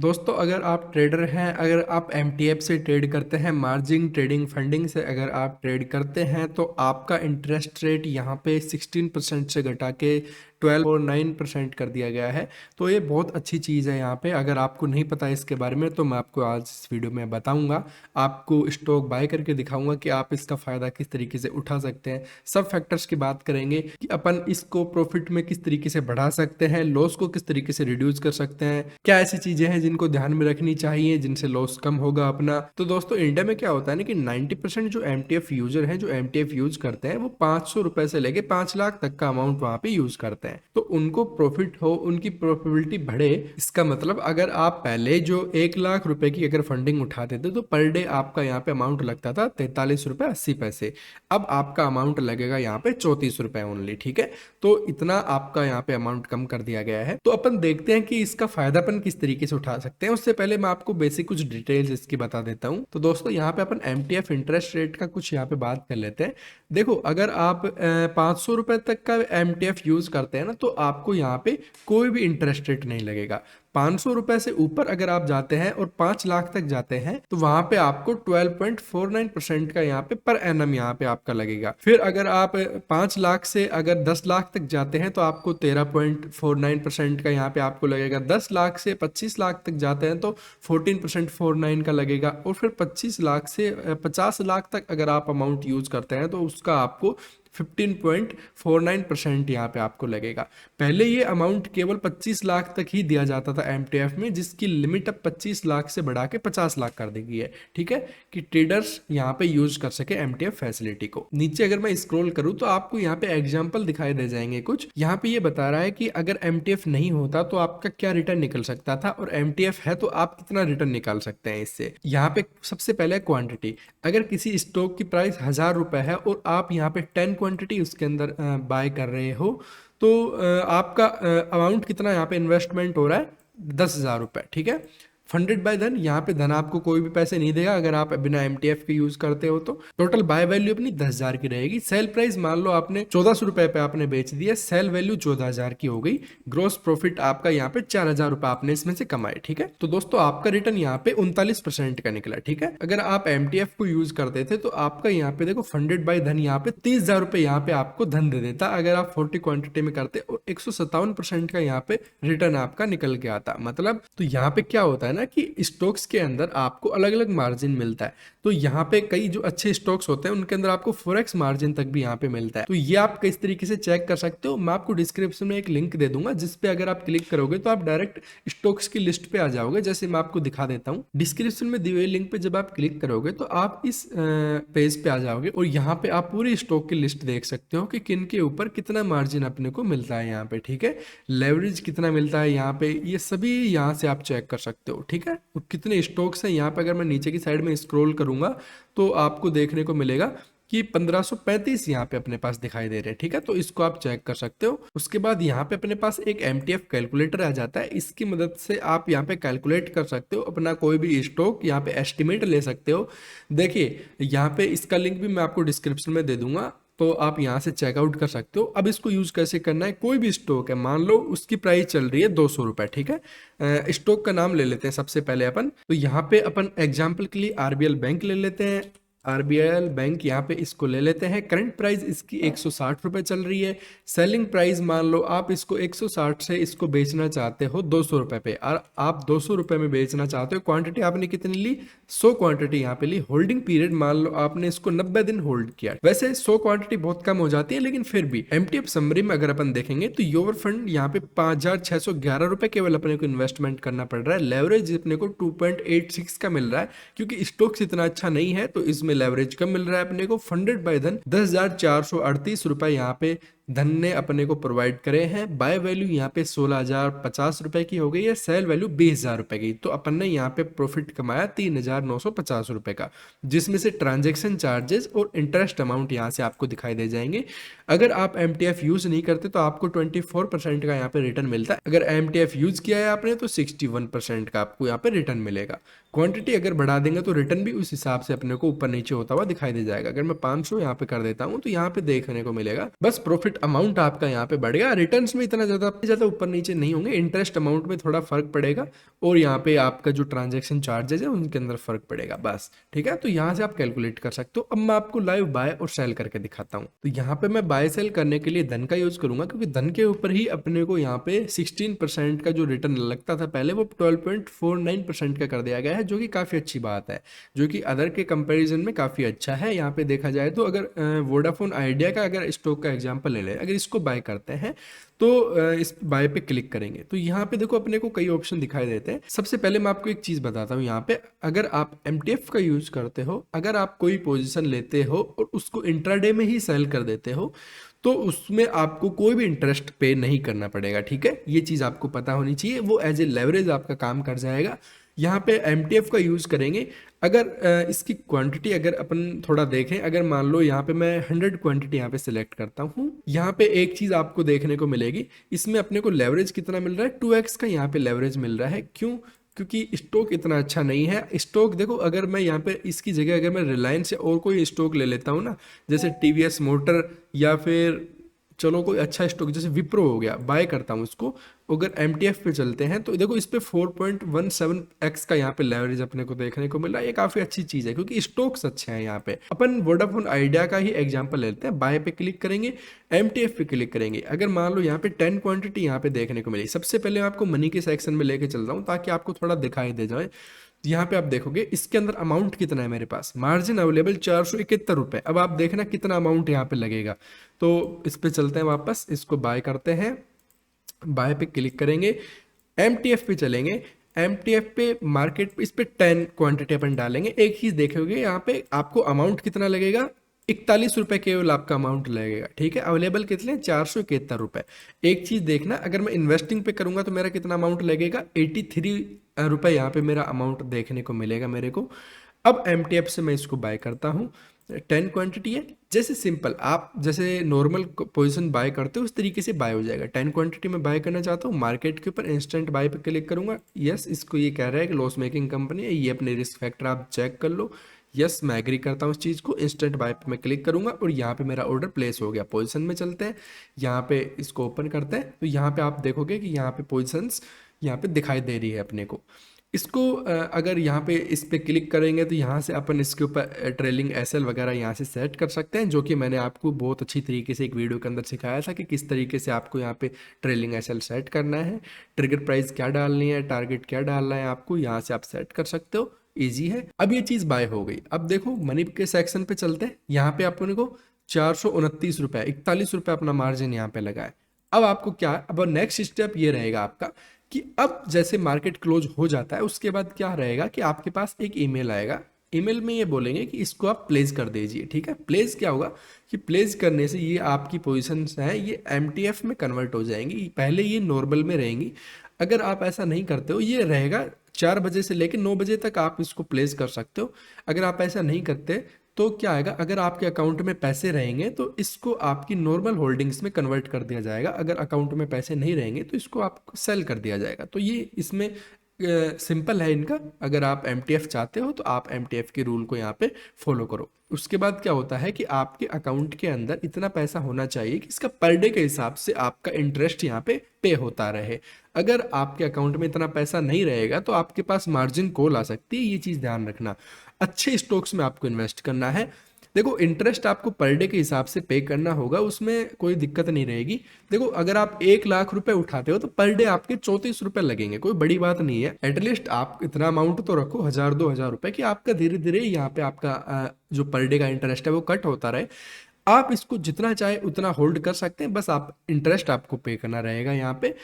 दोस्तों अगर आप ट्रेडर हैं, अगर आप एमटीएफ से ट्रेड करते हैं, मार्जिन ट्रेडिंग फंडिंग से अगर आप ट्रेड करते हैं, तो आपका इंटरेस्ट रेट यहाँ पे 16% से घटा के 12 और 9% कर दिया गया है। तो ये बहुत अच्छी चीज़ है यहाँ पे। अगर आपको नहीं पता है इसके बारे में तो मैं आपको आज इस वीडियो में बताऊंगा, आपको स्टॉक बाय करके दिखाऊंगा कि आप इसका फ़ायदा किस तरीके से उठा सकते हैं। सब फैक्टर्स की बात करेंगे कि अपन इसको प्रॉफिट में किस तरीके से बढ़ा सकते हैं, लॉस को किस तरीके से रिड्यूस कर सकते हैं, क्या ऐसी चीज़ें हैं जिनको ध्यान में रखनी चाहिए जिनसे लॉस कम होगा अपना। तो दोस्तों इंडिया में क्या होता है ना कि 90% जो एमटीएफ यूजर हैं, जो एमटीएफ यूज करते हैं, वो 500 रुपए से लेके 5 लाख तक का अमाउंट वहां पे यूज करते हैं। तो उनको प्रॉफिट हो, उनकी प्रॉफिटेबिलिटी बढ़े, इसका मतलब अगर आप पहले जो 1 लाख रुपए की अगर फंडिंग उठाते थे तो पर डे आपका यहाँ पे अमाउंट लगता था 43 रुपए 80 पैसे। अब आपका अमाउंट लगेगा यहाँ पे 34 रुपए ओनली। ठीक है, तो इतना आपका यहाँ पे अमाउंट कम कर दिया गया है। तो अपन देखते हैं कि इसका फायदा अपन किस तरीके से उठा सकते हैं। उससे पहले मैं आपको बेसिक कुछ डिटेल्स इसकी बता देता हूँ। तो दोस्तों यहाँ पे अपन एमटीएफ इंटरेस्ट रेट का कुछ यहाँ पे बात कर लेते हैं। देखो अगर आप 500 रुपए तक का एमटीएफ यूज करते हैं ना, तो आपको यहाँ पे कोई भी इंटरेस्ट रेट नहीं लगेगा। 500 रुपए से ऊपर अगर आप जाते हैं और 5 लाख तक जाते हैं तो वहां पे आपको 12.49% का यहाँ पे पर एनम यहाँ पे आपका लगेगा। फिर अगर आप 5 लाख से अगर 10 लाख तक जाते हैं तो आपको 13.49% का यहाँ पे आपको लगेगा। 10 लाख से 25 लाख तक जाते हैं तो 14.49 का लगेगा। और फिर 25 लाख से 50 लाख तक अगर आप अमाउंट यूज करते हैं तो उसका आपको 15.49% यहाँ पे आपको लगेगा। पहले ये अमाउंट केवल 25 लाख तक ही दिया जाता था एमटीएफ में, जिसकी लिमिट अब 25 लाख से बढ़ा के 50 लाख कर दी गई है। ठीक है, कि ट्रेडर्स यहाँ पे यूज कर सके एमटीएफ फैसिलिटी को। नीचे अगर मैं स्क्रॉल करूँ तो आपको यहाँ पे एग्जाम्पल दिखाई दे जाएंगे कुछ। यहाँ पे ये बता रहा है कि अगर एमटीएफ नहीं होता तो आपका क्या रिटर्न निकल सकता था, और एमटीएफ है तो आप कितना रिटर्न निकाल सकते हैं इससे। यहाँ पे सबसे पहले क्वांटिटी, अगर किसी स्टॉक की प्राइस 1000 रुपए है और आप यहाँ पे 10 क्वांटिटी उसके अंदर बाय कर रहे हो, तो आपका अमाउंट कितना यहाँ पे इन्वेस्टमेंट हो रहा है, 10,000 रुपए। ठीक है, फंडेड बाय धन, यहाँ पे धन आपको कोई भी पैसे नहीं देगा अगर आप बिना एमटीएफ के यूज करते हो। तो टोटल बाय वैल्यू अपनी 10,000 की रहेगी। सेल प्राइस मान लो आपने 1400 रुपए पे आपने बेच दिया, सेल वैल्यू 14,000 की हो गई। ग्रोस प्रॉफिट आपका यहाँ पे 4,000 रुपए आपने इसमें से कमाए। ठीक है, तो दोस्तों आपका रिटर्न यहाँ पे 39% का निकला। ठीक है, अगर आप एमटीएफ को यूज करते थे तो आपका यहाँ पे देखो फंडेड बाय धन यहाँ पे 30,000 रुपए यहाँ पे आपको धन दे देता अगर आप 40 क्वांटिटी में करते, और 157% का यहाँ पे रिटर्न आपका निकल के आता। मतलब तो यहाँ पे क्या होता है ना कि स्टॉक्स के अंदर आपको अलग अलग मार्जिन मिलता है। तो यहाँ पे कई जो अच्छे स्टॉक्स होते हैं उनके अंदर आपको फॉरेक्स मार्जिन तक भी यहाँ पे मिलता है। तो ये आप किस तरीके से चेक कर सकते हो, मैं आपको डिस्क्रिप्शन में एक लिंक दे दूंगा जिस पे अगर आप क्लिक करोगे तो आप डायरेक्ट स्टॉक्स की लिस्ट पे आ जाओगे। जैसे मैं आपको दिखा देता हूँ, डिस्क्रिप्शन में दी हुई लिंक पे जब आप क्लिक करोगे तो आप इस पेज पे आ जाओगे और यहाँ पे आप पूरी स्टॉक की लिस्ट देख सकते हो कि किन के ऊपर कितना मार्जिन अपने को मिलता है यहाँ पे। ठीक है, लेवरेज कितना मिलता है यहाँ पे, ये सभी यहाँ से आप चेक कर सकते हो। ठीक है, और कितने स्टॉक्स हैं यहाँ पे अगर मैं नीचे की साइड में स्क्रॉल करूंगा तो आपको देखने को मिलेगा कि 1535 यहाँ पे अपने पास दिखाई दे रहे हैं। ठीक है, तो इसको आप चेक कर सकते हो। उसके बाद यहाँ पे अपने पास एक एमटीएफ कैलकुलेटर आ जाता है, इसकी मदद से आप यहाँ पे कैलकुलेट कर सकते हो अपना कोई भी स्टॉक, यहाँ पे एस्टिमेट ले सकते हो। देखिए यहाँ पे इसका लिंक भी मैं आपको डिस्क्रिप्शन में दे दूंगा, तो आप यहाँ से चेकआउट कर सकते हो। अब इसको यूज कैसे करना है, कोई भी स्टॉक है, मान लो उसकी प्राइस चल रही है 200 रुपए। ठीक है, स्टॉक का नाम ले लेते हैं सबसे पहले अपन। तो यहाँ पे अपन एग्जाम्पल के लिए आरबीएल बैंक ले लेते हैं। आरबीएल बैंक यहाँ पे इसको ले लेते हैं। करंट प्राइस इसकी 160 रुपए चल रही है। सेलिंग प्राइस मान लो आप इसको 160 से इसको बेचना चाहते हो 200 रुपए पे, और आप 200 रुपए में बेचना चाहते हो। क्वांटिटी आपने कितनी ली, 100 क्वांटिटी यहाँ पे ली। होल्डिंग पीरियड मान लो आपने इसको 90 दिन होल्ड किया। वैसे 100 क्वांटिटी बहुत कम हो जाती है, लेकिन फिर भी एमटीएफ समरी में अगर अपन देखेंगे तो योर फंड यहाँ पे 5,611 रुपए केवल अपने को इन्वेस्टमेंट करना पड़ रहा है। लेवरेज अपने को 2.86 का मिल रहा है, क्योंकि स्टॉक्स इतना अच्छा नहीं है तो इसमें लेवरेज कम मिल रहा है अपने को। फंडेड बाय धन 10,438 रुपए यहाँ पे धन ने अपने को प्रोवाइड करे हैं। बाय वैल्यू यहाँ पे 16,050 रुपए की हो गई है। सेल वैल्यू 20,000 रुपए की। तो अपन ने यहाँ पे प्रॉफिट कमाया 3,950 रुपए का, जिसमें से ट्रांजेक्शन चार्जेस और इंटरेस्ट अमाउंट यहाँ से आपको दिखाई दे जाएंगे। अगर आप एमटीएफ यूज नहीं करते तो आपको 24% का यहाँ पे रिटर्न मिलता है। अगर एमटीएफ यूज किया है आपने तो 61% का आपको यहाँ पे रिटर्न मिलेगा। क्वांटिटी अगर बढ़ा देंगे तो रिटर्न भी उस हिसाब से अपने को ऊपर नीचे होता हुआ दिखाई दे जाएगा। अगर मैं 500 यहाँ पे कर देता हूँ तो यहाँ पे देखने को मिलेगा बस प्रॉफिट प्रॉफिट अमाउंट आपका यहाँ पे बढ़ेगा। रिटर्न्स में इतना ज़्यादा ऊपर नीचे नहीं होंगे, इंटरेस्ट अमाउंट में थोड़ा फर्क पड़ेगा और यहाँ पे आपका जो ट्रांजैक्शन चार्जेस है उनके अंदर फर्क पड़ेगा बस, ठीक है। तो यहाँ से आप कैलकुलेट कर सकते हो। अब मैं आपको लाइव बाय और सेल करके दिखाता हूँ। तो यहाँ पे मैं बाय सेल करने के लिए धन का यूज करूंगा, क्योंकि धन के ऊपर ही अपने को यहाँ पे 16% का जो रिटर्न लगता था पहले, वो 12.49% का कर दिया गया है, जो कि काफ़ी अच्छी बात है, जो कि अदर के कंपैरिजन में काफ़ी अच्छा है। यहाँ पे देखा जाए तो अगर वोडाफोन आइडिया का अगर स्टॉक का एग्जांपल ले लें, अगर इसको बाय करते हैं तो इस बाय पे क्लिक करेंगे तो यहाँ पे देखो अपने को कई ऑप्शन दिखाई देते हैं। सबसे पहले मैं आपको एक चीज़ बताता हूँ, यहाँ पे अगर आप MTF का यूज करते हो, अगर आप कोई पोजीशन लेते हो और उसको इंट्राडे में ही सेल कर देते हो, तो उसमें आपको कोई भी इंटरेस्ट पे नहीं करना पड़ेगा, ठीक है। ये चीज़ आपको पता होनी चाहिए, वो एज ए लेवरेज आपका काम कर जाएगा। यहाँ पे MTF का यूज़ करेंगे। अगर इसकी क्वांटिटी अगर अपन थोड़ा देखें, अगर मान लो यहाँ पे मैं 100 क्वांटिटी यहाँ पे सिलेक्ट करता हूँ, यहाँ पे एक चीज़ आपको देखने को मिलेगी, इसमें अपने को लेवरेज कितना मिल रहा है, 2x का यहाँ पे लेवरेज मिल रहा है। क्यों? क्योंकि स्टॉक इतना अच्छा नहीं है। स्टॉक देखो, अगर मैं यहाँ पे इसकी जगह अगर मैं रिलायंस या और कोई स्टॉक ले लेता हूँ ना, जैसे TVS मोटर या फिर चलो कोई अच्छा स्टॉक जैसे विप्रो हो गया, बाय करता हूँ उसको, अगर MTF पे चलते हैं तो देखो इस पे 4.17x का यहाँ पे लेवरेज अपने को देखने को मिला। ये काफ़ी अच्छी चीज़ है क्योंकि स्टॉक्स अच्छे हैं। यहाँ पे अपन वोडाफोन आइडिया का ही एग्जांपल लेते हैं। बाय पे क्लिक करेंगे, MTF पे क्लिक करेंगे। अगर मान लो यहाँ पे 10 क्वांटिटी यहाँ पे देखने को मिली। सबसे पहले मैं आपको मनी के सेक्शन में लेके चल रहा हूँ ताकि आपको थोड़ा दिखाई दे जाए। यहाँ पे आप देखोगे इसके अंदर अमाउंट कितना है मेरे पास, मार्जिन अवेलेबल 471 रुपये। अब आप देखना कितना अमाउंट यहाँ पे लगेगा। तो इस पे चलते हैं वापस, इसको बाय करते हैं, बाय पे क्लिक करेंगे, MTF पे चलेंगे, MTF पे मार्केट पे इस पे 10 क्वांटिटी अपन डालेंगे। एक चीज देखोगे यहाँ पे आपको अमाउंट कितना लगेगा, 41 रुपये केवल आपका अमाउंट लगेगा, ठीक है। अवेलेबल कितने, 471 रुपये। एक चीज देखना, अगर मैं इन्वेस्टिंग पे करूंगा तो मेरा कितना अमाउंट लगेगा, 83 रुपये यहाँ पे मेरा अमाउंट देखने को मिलेगा मेरे को। अब MTF से मैं इसको बाय करता हूँ, 10 क्वांटिटी है। जैसे सिंपल आप जैसे नॉर्मल पोजीशन बाय करते हो उस तरीके से बाय हो जाएगा। 10 क्वांटिटी में बाय करना चाहता हूँ, मार्केट के ऊपर इंस्टेंट बाय पे क्लिक करूंगा। यस, इसको ये कह रहा है कि लॉस मेकिंग कंपनी है, ये अपने रिस्क फैक्टर आप चेक कर लो। यस, मैं एग्री करता हूँ इस चीज़ को। इंस्टेंट बाय पे मैं क्लिक करूंगा और यहाँ पे मेरा ऑर्डर प्लेस हो गया। पोजीशन में चलते हैं, यहाँ पे इसको ओपन करते हैं तो यहाँ पे आप देखोगे कि यहाँ पे पोजीशंस यहाँ पे दिखाई दे रही है अपने को। इसको अगर यहाँ पे इस पे क्लिक करेंगे तो यहाँ से अपन इसके ऊपर ट्रेलिंग SL वगैरह यहाँ से सेट कर सकते हैं, जो कि मैंने आपको बहुत अच्छी तरीके से एक वीडियो के अंदर सिखाया था कि किस तरीके से आपको यहाँ पे ट्रेलिंग SL सेट करना है, ट्रिगर प्राइस क्या डालनी है, टारगेट क्या डालना है, आपको यहाँ से आप सेट कर सकते हो। ईजी है। अब ये चीज़ बाय हो गई। अब देखो मनी के सेक्शन पे चलते हैं। यहाँ पे अपने को 429 रुपये, 41 रुपये अपना मार्जिन यहाँ पे लगा है। अब आपको क्या, अब नेक्स्ट स्टेप ये रहेगा आपका कि अब जैसे मार्केट क्लोज हो जाता है उसके बाद क्या रहेगा कि आपके पास एक ईमेल आएगा। ईमेल में ये बोलेंगे कि इसको आप प्लेस कर दीजिए, ठीक है। प्लेस क्या होगा कि प्लेस करने से ये आपकी पोजीशंस हैं ये MTF में कन्वर्ट हो जाएंगी। पहले ये नॉर्मल में रहेंगी। अगर आप ऐसा नहीं करते हो, ये रहेगा 4 बजे से लेकर 9 बजे तक आप इसको प्लेस कर सकते हो। अगर आप ऐसा नहीं करते तो क्या आएगा, अगर आपके अकाउंट में पैसे रहेंगे तो इसको आपकी नॉर्मल होल्डिंग्स में कन्वर्ट कर दिया जाएगा। अगर अकाउंट में पैसे नहीं रहेंगे तो इसको आपको सेल कर दिया जाएगा। तो ये इसमें सिंपल है इनका। अगर आप MTF चाहते हो तो आप MTF के रूल को यहाँ पे फॉलो करो। उसके बाद क्या होता है कि आपके अकाउंट के अंदर इतना पैसा होना चाहिए कि इसका पर डे के हिसाब से आपका इंटरेस्ट यहाँ पे होता रहे। अगर आपके अकाउंट में इतना पैसा नहीं रहेगा तो आपके पास मार्जिन कॉल आ सकती है। ये चीज़ ध्यान रखना। अच्छे स्टॉक्स में आपको इन्वेस्ट करना है। देखो इंटरेस्ट आपको पर डे के हिसाब से पे करना होगा, उसमें कोई दिक्कत नहीं रहेगी। देखो अगर आप 1 लाख रुपए उठाते हो तो पर डे आपके 34 रुपए लगेंगे, कोई बड़ी बात नहीं है। एटलीस्ट आप इतना अमाउंट तो रखो 1000-2000 रुपए कि आपका धीरे धीरे यहाँ पे आपका जो पर डे का इंटरेस्ट है वो कट होता रहे। आप इसको जितना चाहे उतना होल्ड कर सकते हैं, बस आप इंटरेस्ट आपको पे करना रहेगा यहाँ पे।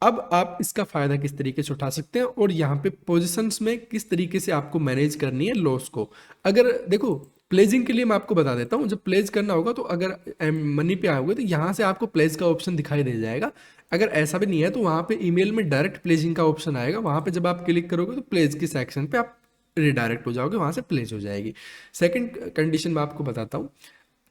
अब आप इसका फायदा किस तरीके से उठा सकते हैं और यहाँ पे पोजीशंस में किस तरीके से आपको मैनेज करनी है लॉस को। अगर देखो प्लेजिंग के लिए मैं आपको बता देता हूँ, जब प्लेज करना होगा तो अगर मनी पे आओगे तो यहाँ से आपको प्लेज का ऑप्शन दिखाई दे जाएगा। अगर ऐसा भी नहीं है तो वहाँ पे ईमेल में डायरेक्ट प्लेजिंग का ऑप्शन आएगा। वहाँ पे जब आप क्लिक करोगे तो प्लेज के सेक्शन पे आप रिडायरेक्ट हो जाओगे, वहाँ से प्लेज हो जाएगी। सेकंड कंडीशन मैं आपको बताता हूँ।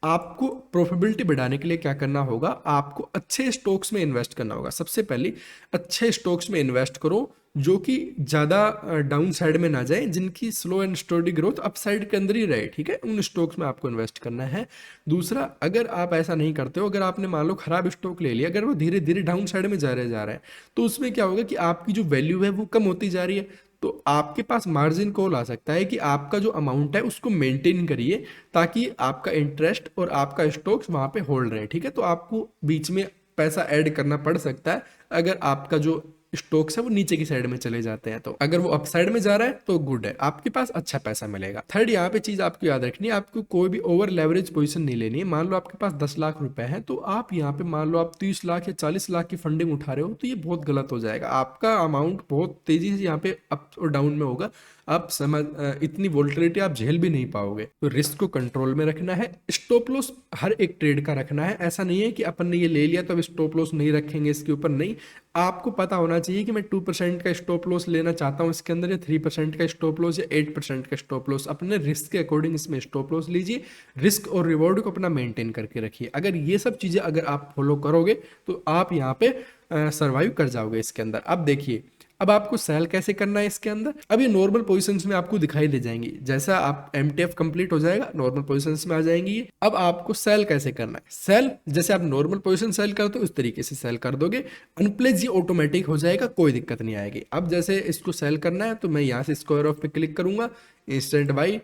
आपको प्रॉफिटेबिलिटी बढ़ाने के लिए क्या करना होगा, आपको अच्छे स्टॉक्स में इन्वेस्ट करना होगा। सबसे पहले अच्छे स्टॉक्स में इन्वेस्ट करो जो कि ज़्यादा डाउन साइड में ना जाए, जिनकी slow and study growth up side के अंदर ही रहे, ठीक है, उन स्टॉक्स में आपको इन्वेस्ट करना है। दूसरा, अगर आप ऐसा नहीं करते हो, अगर आपने मान लो खराब स्टॉक ले लिया, अगर वो धीरे धीरे डाउन साइड में जा रहा है तो उसमें क्या होगा कि आपकी जो वैल्यू है वो कम होती जा रही है। तो आपके पास मार्जिन कॉल आ सकता है कि आपका जो अमाउंट है उसको मेंटेन करिए, ताकि आपका इंटरेस्ट और आपका स्टॉक्स वहाँ पे होल्ड रहे, ठीक है। तो आपको बीच में पैसा ऐड करना पड़ सकता है अगर आपका जो स्टॉक्स है वो नीचे की साइड में चले जाते हैं। तो अगर वो अप साइड में जा रहा है तो गुड है, आपके पास अच्छा पैसा मिलेगा। थर्ड, यहाँ पे चीज आपको याद रखनी है, आपको कोई भी ओवर लेवरेज पोजीशन नहीं लेनी है। मान लो आपके पास 10 लाख रुपए हैं, तो आप यहाँ पे मान लो आप 30 लाख या 40 लाख की फंडिंग उठा रहे हो, तो ये बहुत गलत हो जाएगा। आपका अमाउंट बहुत तेजी से यहाँ पे अप और डाउन में होगा। आप समझ इतनी वोल्टिलिटी आप झेल भी नहीं पाओगे। तो रिस्क को कंट्रोल में रखना है। स्टॉप लॉस हर एक ट्रेड का रखना है। ऐसा नहीं है कि अपन ने ये ले लिया तो अब स्टॉप लॉस नहीं रखेंगे इसके ऊपर, नहीं। आपको पता होना चाहिए कि मैं 2% का स्टॉप लॉस लेना चाहता हूँ इसके अंदर, या 3% का स्टॉप लॉस, या 8% का स्टॉप लॉस। अपने रिस्क के अकॉर्डिंग इसमें स्टॉप लॉस लीजिए। रिस्क और रिवॉर्ड को अपना मेंटेन करके रखिए। अगर ये सब चीज़ें अगर आप फॉलो करोगे तो आप यहाँ पे सर्वाइव कर जाओगे इसके अंदर। अब देखिए, अब आपको सेल कैसे करना है इसके अंदर। अब ये नॉर्मल पोजीशंस में आपको दिखाई दे जाएंगी। जैसा आप एमटीएफ कंप्लीट हो जाएगा, नॉर्मल पोजीशंस में आ जाएंगी ये। अब आपको सेल कैसे करना है। सेल जैसे आप नॉर्मल पोजीशन सेल करते हो उस तरीके से सेल कर दोगे। अनप्लेस ये ऑटोमेटिक हो जाएगा, कोई दिक्कत नहीं आएगी। अब जैसे इसको सेल करना है तो मैं यहाँ से स्क्वायर ऑफ पे क्लिक करूंगा, इंस्टेंट बाई,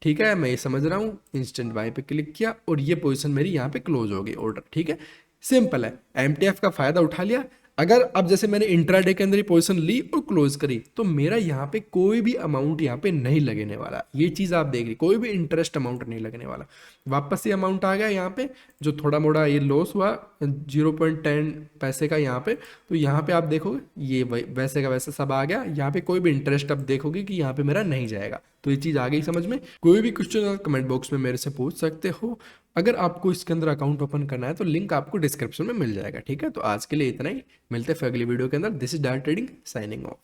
ठीक है, मैं ये समझ रहा हूँ। इंस्टेंट बाई पे क्लिक किया और ये पोजीशन मेरी यहाँ पे क्लोज हो गई, ऑर्डर, ठीक है। सिंपल है, एमटीएफ का फायदा उठा लिया। अगर अब जैसे मैंने इंट्राडे के अंदर ही पोजीशन ली और क्लोज करी, तो मेरा यहाँ पे कोई भी अमाउंट यहाँ पे नहीं लगने वाला। ये चीज़ आप देख रही, कोई भी इंटरेस्ट अमाउंट नहीं लगने वाला। वापस ये अमाउंट आ गया यहाँ पे, जो थोड़ा मोड़ा ये लॉस हुआ 0.10 पैसे का यहाँ पे। तो यहाँ पे आप देखोगे ये वैसे का वैसे सब आ गया। यहाँ पे कोई भी इंटरेस्ट अब देखोगे कि यहाँ पे मेरा नहीं जाएगा। तो ये चीज़ आ गई समझ में। कोई भी क्वेश्चन कमेंट बॉक्स में मेरे से पूछ सकते हो। अगर आपको इसके अंदर अकाउंट ओपन करना है तो लिंक आपको डिस्क्रिप्शन में मिल जाएगा, ठीक है। तो आज के लिए इतना ही, मिलते हैं फिर अगली वीडियो के अंदर। This is direct trading signing off.